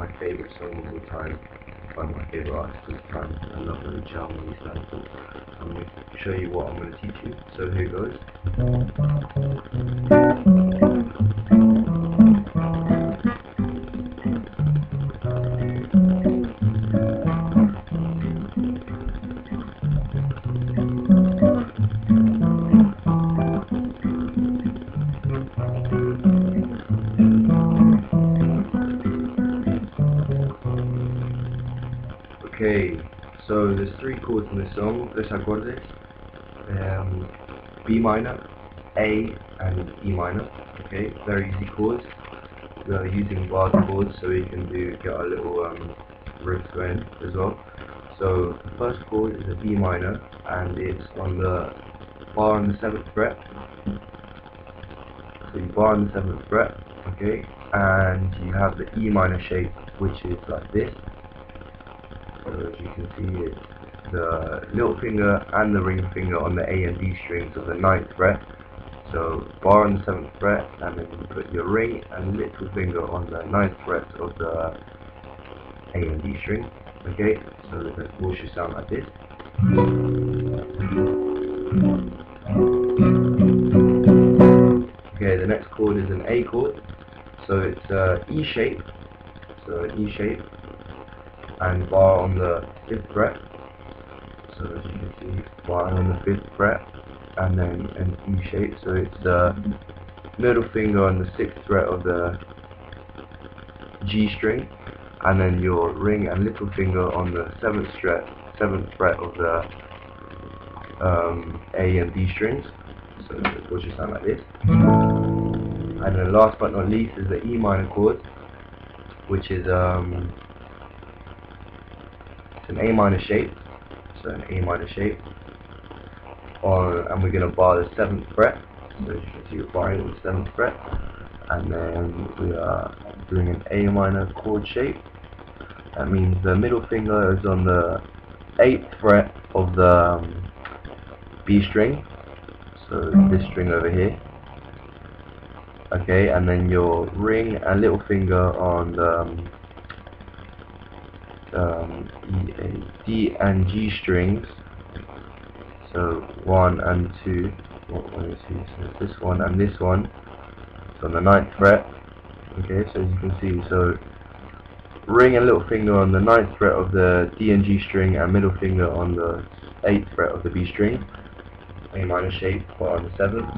my favourite song of all time, by my favourite artist of all time. I love Manu Chao and his anthem. I'm going to show you what I'm going to teach you. So here goes. Okay, so there's 3 chords in this song, 3 acordes, B minor, A and E minor. Okay, very easy chords. We are using bar chords so we can get our little riff going as well. So the first chord is a B minor and it's on the bar on the 7th fret. So you bar on the 7th fret, okay, and you have the E minor shape, which is like this. So as you can see, it's the little finger and the ring finger on the A and D strings of the 9th fret. So bar on the 7th fret, and then you put your ring and little finger on the 9th fret of the A and D string. Okay, so the chord should sound like this. Okay, the next chord is an A chord. So it's E shape. So an E shape. And bar on the 5th fret, so as you can see, bar on the 5th fret, and then an E shape, so it's the middle finger on the 6th fret of the G string, and then your ring and little finger on the 7th fret of the A and D strings, so it will just sound like this. And then last but not least is the E minor chord, which is an A minor shape, so an A minor shape, and we're going to bar the 7th fret, so as you can see we're barring on the 7th fret, and then we are doing an A minor chord shape. That means the middle finger is on the 8th fret of the B string, so this string over here, okay, and then your ring and little finger on the D and G strings, so 1 and 2, so this one and this one, so on the 9th fret, okay, so as you can see, so ring and little finger on the 9th fret of the D and G string, and middle finger on the 8th fret of the B string, A minor shape, bar on the 7th.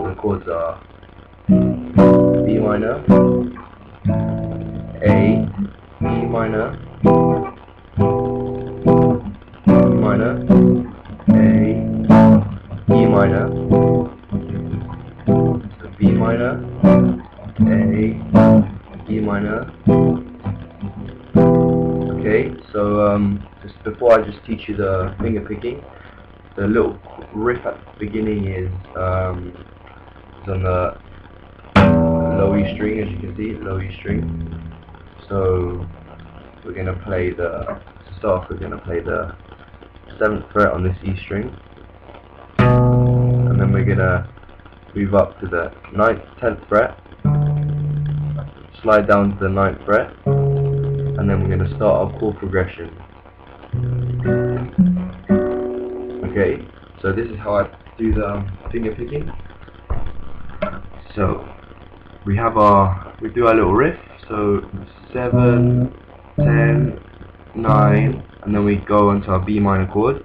The chords are B minor, A, E minor, E minor, A, E minor, so B minor, A, E minor. Okay, so just before I just teach you the finger picking, the little riff at the beginning is on the low E string, as you can see, low E string. So we're going to play to start off, we're going to play the 7th fret on this E string, and then we're going to move up to the 9th, 10th fret, slide down to the 9th fret, and then we're going to start our chord progression. Okay, so this is how I do the finger picking. So we do our little riff, so 7, 10, 9, and then we go onto our B minor chord,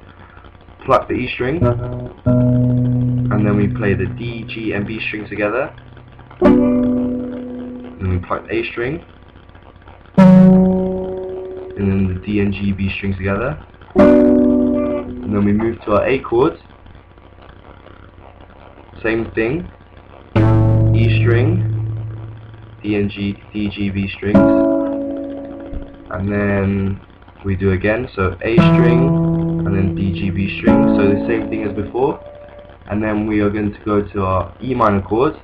pluck the E string, and then we play the D, G and B string together, and then we pluck the A string, and then the D and G, B strings together, and then we move to our A chord, same thing, E string, D and G, D, G, B strings, and then we do again, so A string, and then D, G, B string, so the same thing as before, and then we are going to go to our E minor chord,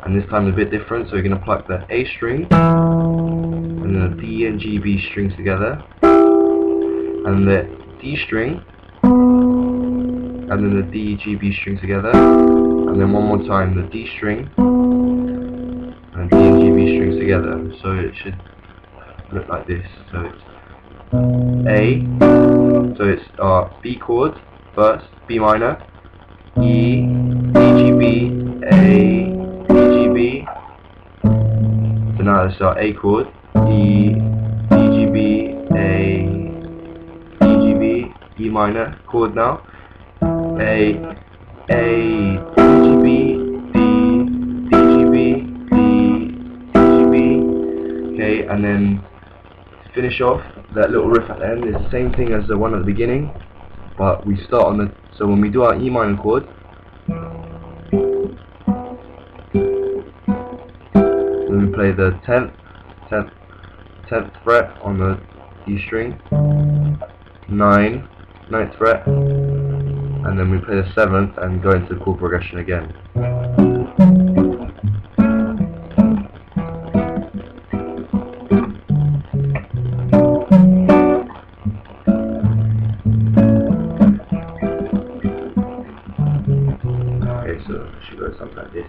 and this time a bit different, so we're going to pluck the A string, and then the D and G, B strings together, and the D string, and then the D, G, B strings together, and and then one more time the D string and D and G, B strings together. So it should look like this. So it's A, so it's B chord first, B minor, E, D, G, B, A, D, G, B. So now it's our A chord, E, D, G, B, A, D, G, B, E minor chord now, A, D, G, B, D, D, G, B, D, D, G, B. Okay, and then to finish off, that little riff at the end is the same thing as the one at the beginning, but we start on the, so when we do our E minor chord, then we play the 10th fret on the D string, 9th fret, and then we play the 7th and go into the chord progression again. Okay, so it should go something like this.